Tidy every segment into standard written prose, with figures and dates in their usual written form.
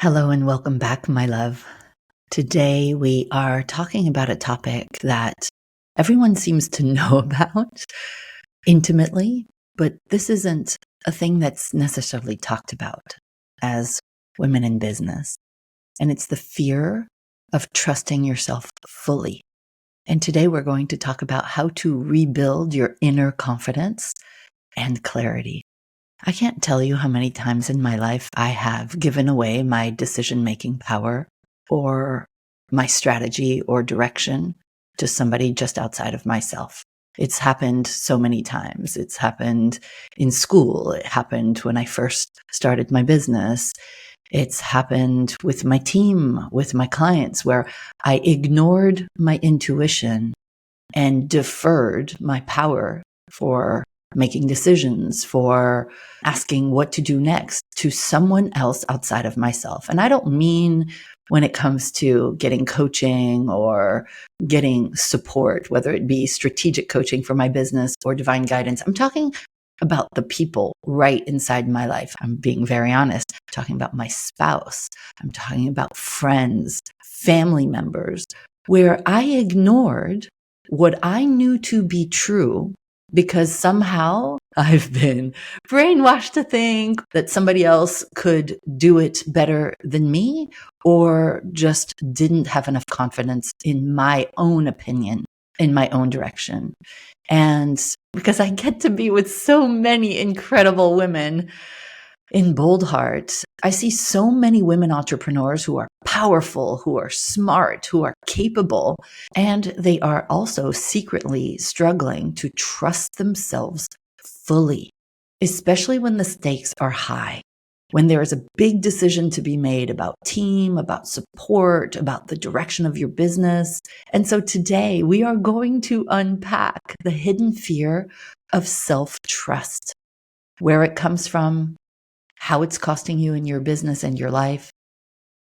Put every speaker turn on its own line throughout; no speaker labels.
Hello and welcome back, my love. Today we are talking about a topic that everyone seems to know about intimately, but this isn't a thing that's necessarily talked about as women in business. And it's the fear of trusting yourself fully. And today we're going to talk about how to rebuild your inner confidence and clarity. I can't tell you how many times in my life I have given away my decision-making power or my strategy or direction to somebody just outside of myself. It's happened so many times. It's happened in school. It happened when I first started my business. It's happened with my team, with my clients, where I ignored my intuition and deferred my power for making decisions, for asking what to do next to someone else outside of myself. And I don't mean when it comes to getting coaching or getting support, whether it be strategic coaching for my business or divine guidance. I'm talking about the people right inside my life. I'm being very honest. I'm talking about my spouse. I'm talking about friends, family members, where I ignored what I knew to be true because somehow I've been brainwashed to think that somebody else could do it better than me, or just didn't have enough confidence in my own opinion, in my own direction. And because I get to be with so many incredible women in Bold Heart, I see so many women entrepreneurs who are powerful, who are smart, who are capable, and they are also secretly struggling to trust themselves fully, especially when the stakes are high, when there is a big decision to be made about team, about support, about the direction of your business. And so today we are going to unpack the hidden fear of self-trust, where it comes from, how it's costing you in your business and your life,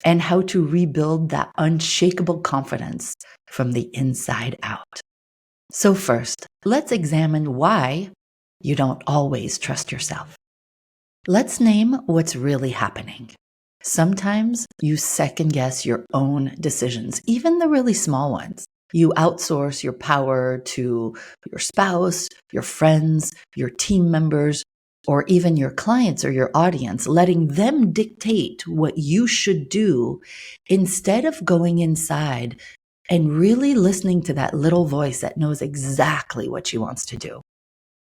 and how to rebuild that unshakable confidence from the inside out. So first, let's examine why you don't always trust yourself. Let's name what's really happening. Sometimes you second guess your own decisions, even the really small ones. You outsource your power to your spouse, your friends, your team members, or even your clients or your audience, letting them dictate what you should do instead of going inside and really listening to that little voice that knows exactly what she wants to do.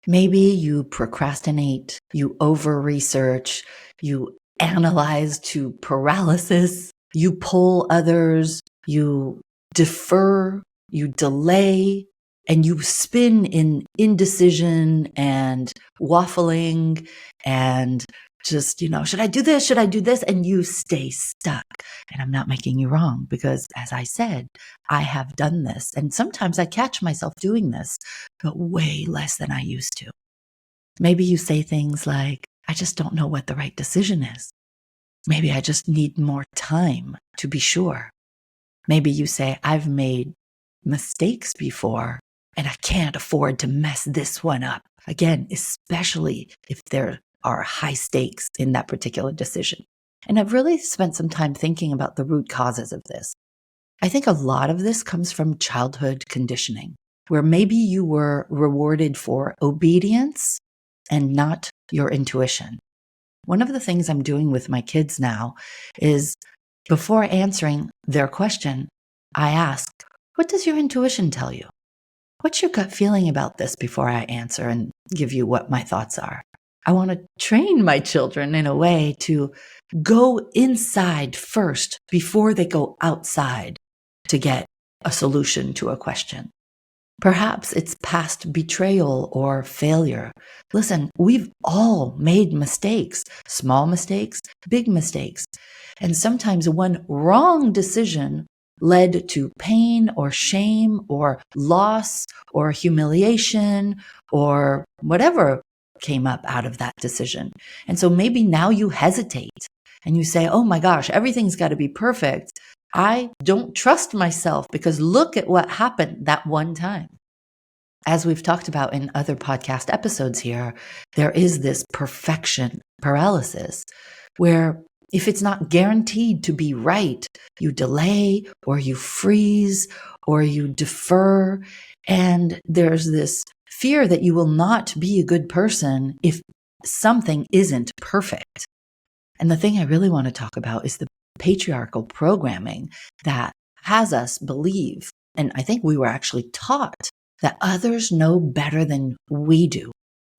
Maybe you procrastinate, you over-research, you analyze to paralysis, you pull others, you defer, you delay, and you spin in indecision and waffling and just, should I do this? Should I do this? And you stay stuck. And I'm not making you wrong because, as I said, I have done this. And sometimes I catch myself doing this, but way less than I used to. Maybe you say things like, I just don't know what the right decision is. Maybe I just need more time to be sure. Maybe you say, I've made mistakes before and I can't afford to mess this one up. Again, especially if there are high stakes in that particular decision. And I've really spent some time thinking about the root causes of this. I think a lot of this comes from childhood conditioning, where maybe you were rewarded for obedience and not your intuition. One of the things I'm doing with my kids now is, before answering their question, I ask, what does your intuition tell you? What's your gut feeling about this before I answer and give you what my thoughts are? I want to train my children in a way to go inside first before they go outside to get a solution to a question. Perhaps it's past betrayal or failure. Listen, we've all made mistakes, small mistakes, big mistakes. And sometimes one wrong decision led to pain or shame or loss or humiliation or whatever came up out of that decision. And so maybe now you hesitate and you say, oh my gosh, everything's got to be perfect. I don't trust myself because look at what happened that one time. As we've talked about in other podcast episodes here, there is this perfection paralysis where If it's not guaranteed to be right, you delay or you freeze or you defer. And there's this fear that you will not be a good person if something isn't perfect. And the thing I really want to talk about is the patriarchal programming that has us believe, and I think we were actually taught, that others know better than we do,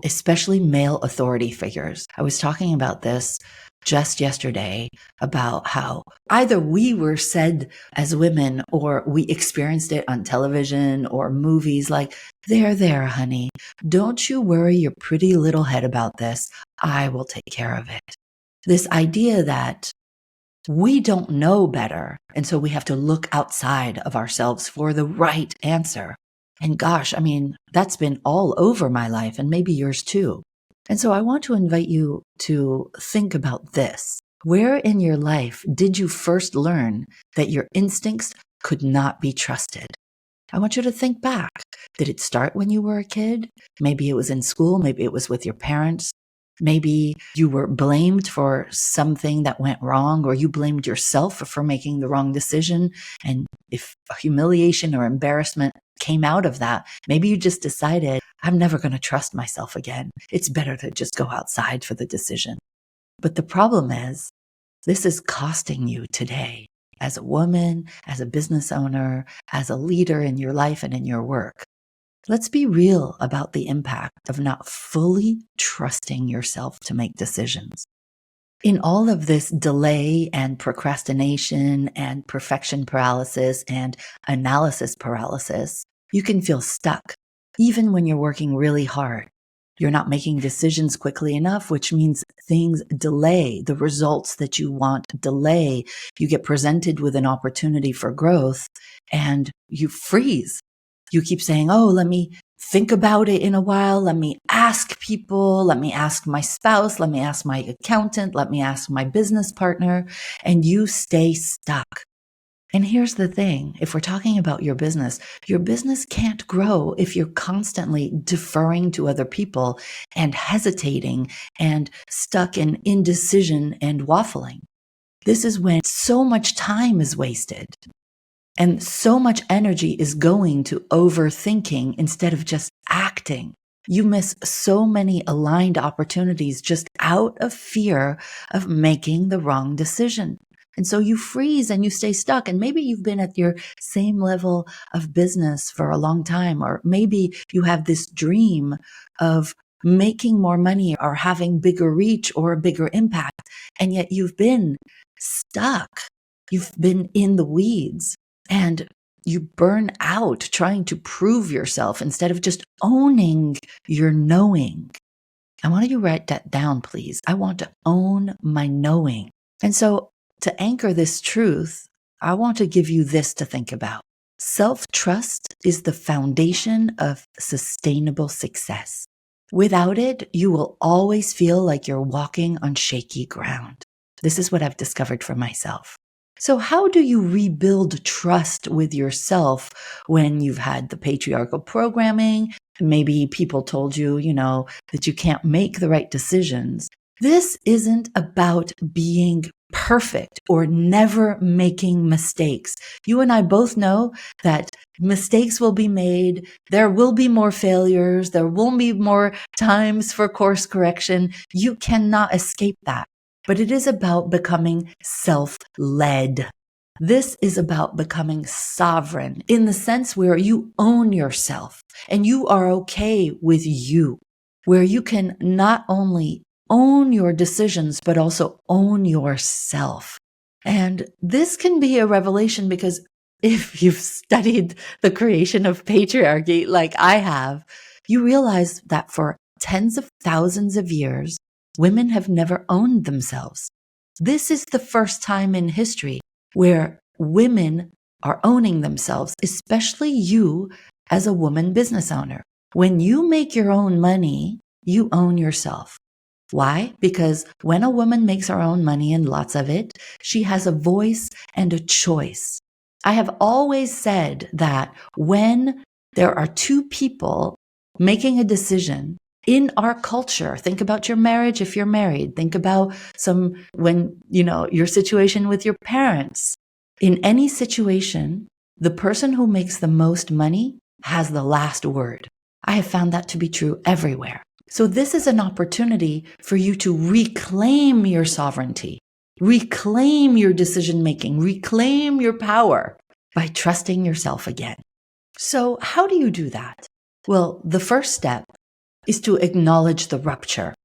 especially male authority figures. I was talking about this just yesterday about how either we were said as women or we experienced it on television or movies like, there, honey, don't you worry your pretty little head about this. I will take care of it. This idea that we don't know better, and so we have to look outside of ourselves for the right answer. And gosh, I mean, that's been all over my life and maybe yours too. And so I want to invite you to think about this. Where in your life did you first learn that your instincts could not be trusted? I want you to think back. Did it start when you were a kid? Maybe it was in school. Maybe it was with your parents. Maybe you were blamed for something that went wrong, or you blamed yourself for making the wrong decision. And if humiliation or embarrassment came out of that, maybe you just decided, I'm never going to trust myself again. It's better to just go outside for the decision. But the problem is, this is costing you today as a woman, as a business owner, as a leader in your life and in your work. Let's be real about the impact of not fully trusting yourself to make decisions. In all of this delay and procrastination and perfection paralysis and analysis paralysis, you can feel stuck, even when you're working really hard. You're not making decisions quickly enough, which means things delay. The results that you want delay. You get presented with an opportunity for growth and you freeze. You keep saying, oh, let me think about it in a while. Let me ask people. Let me ask my spouse. Let me ask my accountant. Let me ask my business partner. And you stay stuck. And here's the thing. If we're talking about your business can't grow if you're constantly deferring to other people and hesitating and stuck in indecision and waffling. This is when so much time is wasted. And so much energy is going to overthinking instead of just acting. You miss so many aligned opportunities just out of fear of making the wrong decision. And so you freeze and you stay stuck. And maybe you've been at your same level of business for a long time, or maybe you have this dream of making more money or having bigger reach or a bigger impact. And yet you've been stuck. You've been in the weeds. And you burn out trying to prove yourself instead of just owning your knowing. I want you to write that down, please. I want to own my knowing. And so to anchor this truth, I want to give you this to think about. Self-trust is the foundation of sustainable success. Without it, you will always feel like you're walking on shaky ground. This is what I've discovered for myself. So how do you rebuild trust with yourself when you've had the patriarchal programming? Maybe people told you, that you can't make the right decisions. This isn't about being perfect or never making mistakes. You and I both know that mistakes will be made. There will be more failures. There will be more times for course correction. You cannot escape that. But it is about becoming self-led. This is about becoming sovereign in the sense where you own yourself and you are okay with you, where you can not only own your decisions, but also own yourself. And this can be a revelation because if you've studied the creation of patriarchy like I have, you realize that for tens of thousands of years, women have never owned themselves. This is the first time in history where women are owning themselves, especially you as a woman business owner. When you make your own money, you own yourself. Why? Because when a woman makes her own money and lots of it, she has a voice and a choice. I have always said that when there are two people making a decision, In our culture, think about your marriage if you're married. Think about your situation with your parents. In any situation, the person who makes the most money has the last word. I have found that to be true everywhere. So this is an opportunity for you to reclaim your sovereignty, reclaim your decision making, reclaim your power by trusting yourself again. So how do you do that? Well, the first step is to acknowledge the rupture.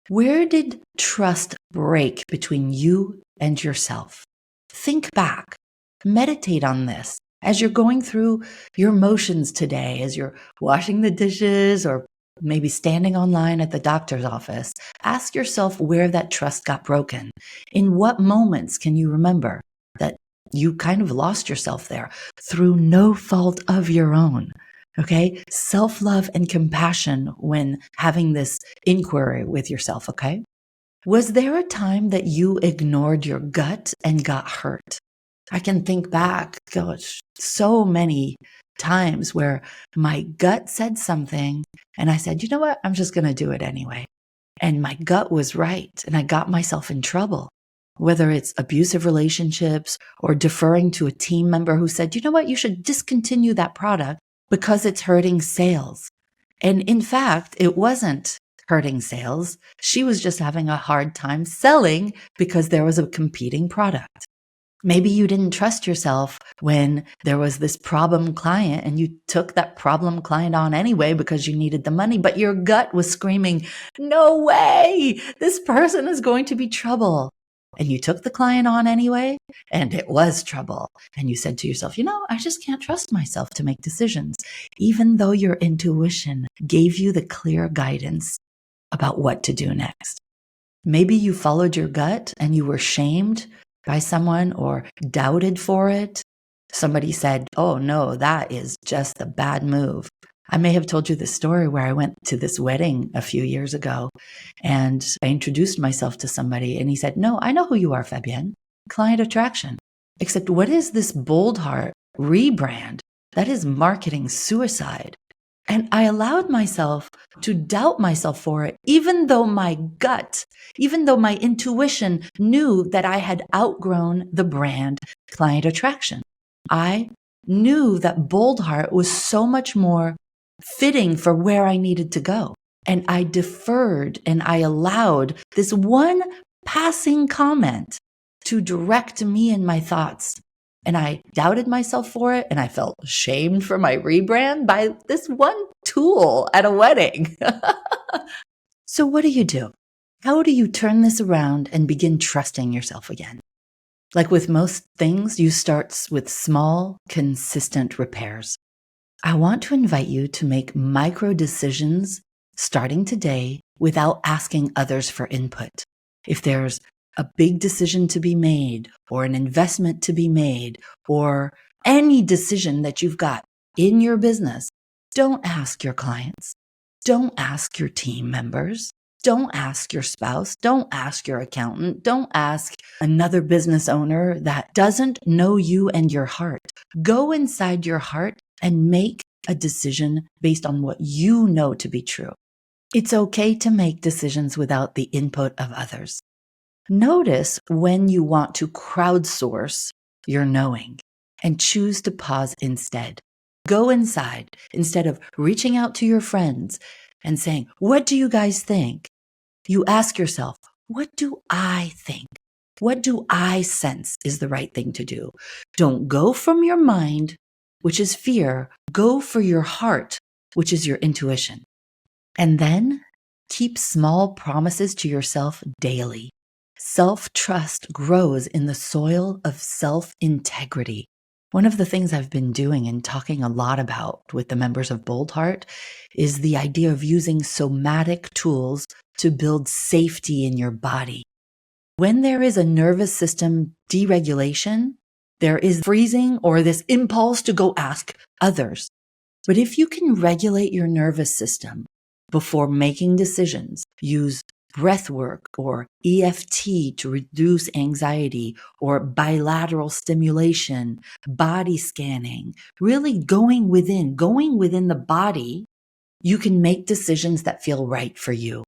Where did trust break between you and yourself? Think back, meditate on this as you're going through your motions today, as you're washing the dishes or maybe standing online at the doctor's office. Ask yourself where that trust got broken. In what moments can you remember that you kind of lost yourself there through no fault of your own? Okay. Self-love and compassion when having this inquiry with yourself. Okay. Was there a time that you ignored your gut and got hurt? I can think back, gosh, so many times where my gut said something and I said, you know what? I'm just going to do it anyway. And my gut was right. And I got myself in trouble, whether it's abusive relationships or deferring to a team member who said, you know what? You should discontinue that product because it's hurting sales. And in fact, it wasn't hurting sales. She was just having a hard time selling because there was a competing product. Maybe you didn't trust yourself when there was this problem client and you took that problem client on anyway because you needed the money, but your gut was screaming, no way, this person is going to be trouble. And you took the client on anyway, and it was trouble. And you said to yourself, I just can't trust myself to make decisions, even though your intuition gave you the clear guidance about what to do next. Maybe you followed your gut and you were shamed by someone or doubted for it. Somebody said, oh no, that is just a bad move. I may have told you the story where I went to this wedding a few years ago and I introduced myself to somebody and he said, no, I know who you are, Fabienne. Client attraction. Except what is this Bold Heart rebrand? That is marketing suicide. And I allowed myself to doubt myself for it, even though my gut, even though my intuition knew that I had outgrown the brand client attraction. I knew that Bold Heart was so much more fitting for where I needed to go. And I deferred and I allowed this one passing comment to direct me and my thoughts. And I doubted myself for it. And I felt shamed for my rebrand by this one tool at a wedding. So what do? How do you turn this around and begin trusting yourself again? Like with most things, you start with small, consistent repairs. I want to invite you to make micro decisions starting today without asking others for input. If there's a big decision to be made or an investment to be made or any decision that you've got in your business, don't ask your clients. Don't ask your team members. Don't ask your spouse. Don't ask your accountant. Don't ask another business owner that doesn't know you and your heart. Go inside your heart and make a decision based on what you know to be true. It's okay to make decisions without the input of others. Notice when you want to crowdsource your knowing and choose to pause instead. Go inside instead of reaching out to your friends and saying, what do you guys think? You ask yourself, what do I think? What do I sense is the right thing to do? Don't go from your mind, which is fear. Go for your heart, which is your intuition. And then keep small promises to yourself daily. Self-trust grows in the soil of self-integrity. One of the things I've been doing and talking a lot about with the members of Bold Heart is the idea of using somatic tools to build safety in your body. When there is a nervous system deregulation, there is freezing or this impulse to go ask others. But if you can regulate your nervous system before making decisions, use breath work or EFT to reduce anxiety or bilateral stimulation, body scanning, really going within the body you can make decisions that feel right for you.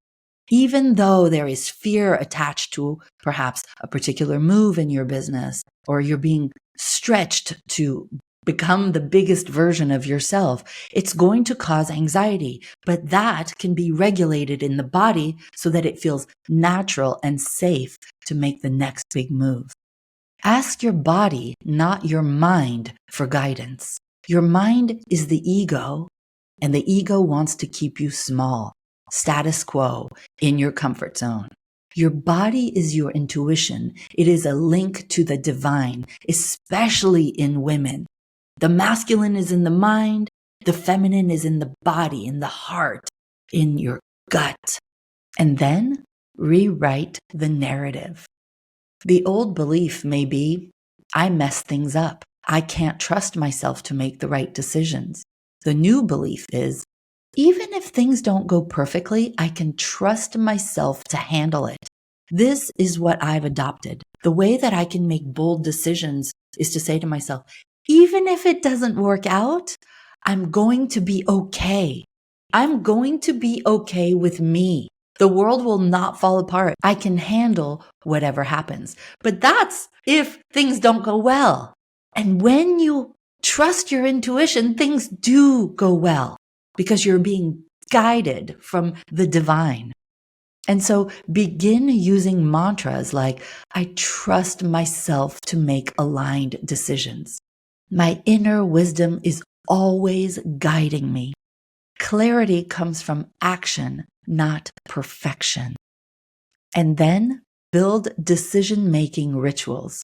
Even though there is fear attached to perhaps a particular move in your business, or you're being stretched to become the biggest version of yourself, it's going to cause anxiety, but that can be regulated in the body so that it feels natural and safe to make the next big move. Ask your body, not your mind, for guidance. Your mind is the ego, and the ego wants to keep you small, status quo, in your comfort zone. Your body is your intuition. It is a link to the divine, especially in women. The masculine is in the mind. The feminine is in the body, in the heart, in your gut. And then rewrite the narrative. The old belief may be, I mess things up. I can't trust myself to make the right decisions. The new belief is, even if things don't go perfectly, I can trust myself to handle it. This is what I've adopted. The way that I can make bold decisions is to say to myself, even if it doesn't work out, I'm going to be okay. I'm going to be okay with me. The world will not fall apart. I can handle whatever happens. But that's if things don't go well. And when you trust your intuition, things do go well because you're being guided from the divine. And so begin using mantras like, I trust myself to make aligned decisions. My inner wisdom is always guiding me. Clarity comes from action, not perfection. And then build decision-making rituals.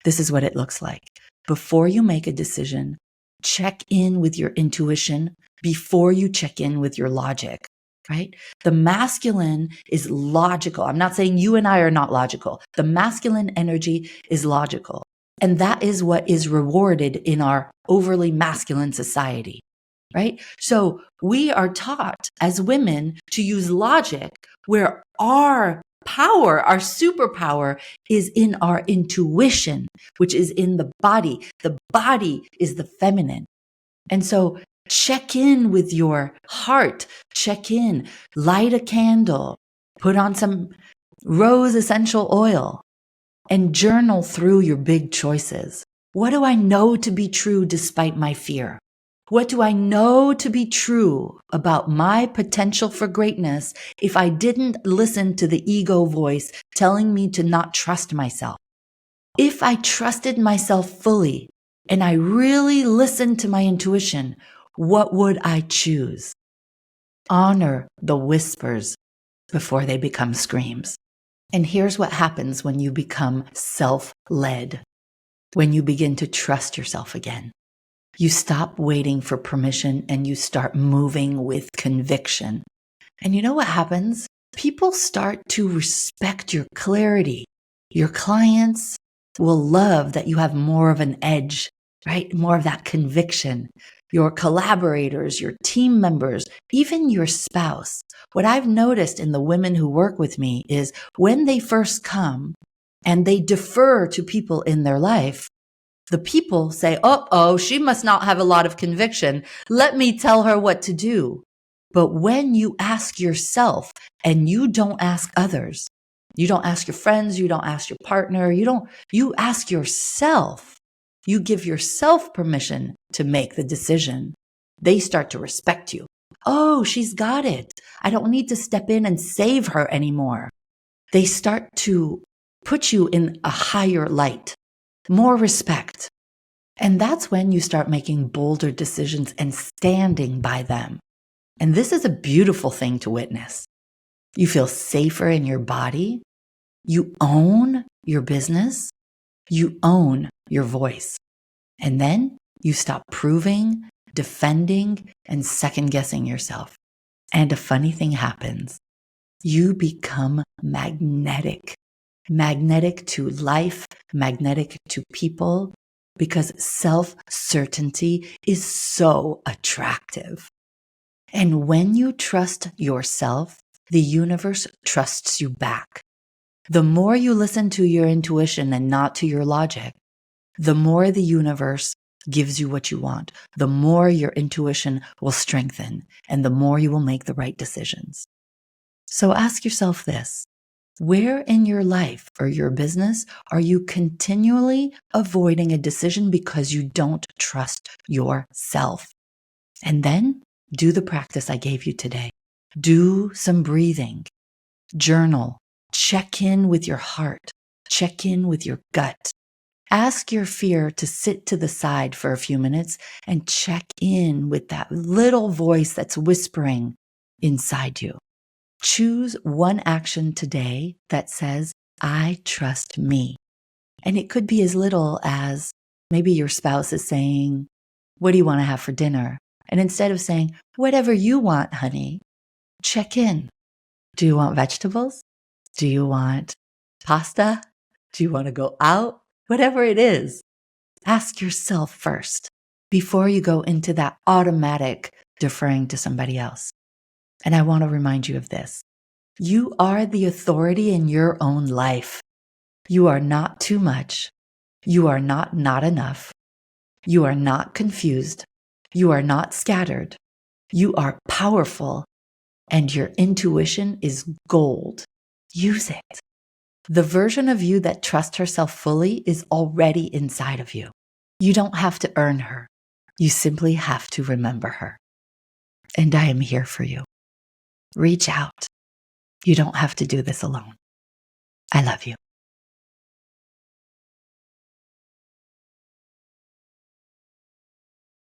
This is what it looks like. Before you make a decision, check in with your intuition before you check in with your logic, right? The masculine is logical. I'm not saying you and I are not logical. The masculine energy is logical. And that is what is rewarded in our overly masculine society, right? So we are taught as women to use logic where our power, our superpower is in our intuition, which is in the body. The body is the feminine. And so check in with your heart, check in, light a candle, put on some rose essential oil, and journal through your big choices. What do I know to be true despite my fear? What do I know to be true about my potential for greatness if I didn't listen to the ego voice telling me to not trust myself? If I trusted myself fully and I really listened to my intuition, what would I choose? Honor the whispers before they become screams. And here's what happens when you become self-led, when you begin to trust yourself again. You stop waiting for permission and you start moving with conviction. And you know what happens? People start to respect your clarity. Your clients will love that you have more of an edge, right? More of that conviction. Your collaborators, your team members, even your spouse. What I've noticed in the women who work with me is when they first come and they defer to people in their life, the people say, oh, she must not have a lot of conviction. Let me tell her what to do. But when you ask yourself and you don't ask others, you don't ask your friends, you don't ask your partner, you ask yourself, you give yourself permission to make the decision. They start to respect you. Oh, she's got it. I don't need to step in and save her anymore. They start to put you in a higher light. More respect. And that's when you start making bolder decisions and standing by them. And this is a beautiful thing to witness. You feel safer in your body. You own your business. You own your voice. And then you stop proving, defending, and second-guessing yourself. And a funny thing happens. You become magnetic. Magnetic to life, magnetic to people, because self-certainty is so attractive. And when you trust yourself, the universe trusts you back. The more you listen to your intuition and not to your logic, the more the universe gives you what you want, the more your intuition will strengthen and the more you will make the right decisions. So ask yourself this: where in your life or your business are you continually avoiding a decision because you don't trust yourself? And then do the practice I gave you today. Do some breathing, journal, check in with your heart, check in with your gut. Ask your fear to sit to the side for a few minutes and check in with that little voice that's whispering inside you. Choose one action today that says, I trust me. And it could be as little as maybe your spouse is saying, what do you want to have for dinner? And instead of saying, whatever you want, honey, check in. Do you want vegetables? Do you want pasta? Do you want to go out? Whatever it is, ask yourself first before you go into that automatic deferring to somebody else. And I want to remind you of this. You are the authority in your own life. You are not too much. You are not enough. You are not confused. You are not scattered. You are powerful, and your intuition is gold. Use it. The version of you that trusts herself fully is already inside of you. You don't have to earn her. You simply have to remember her. And I am here for you. Reach out. You don't have to do this alone. I love you.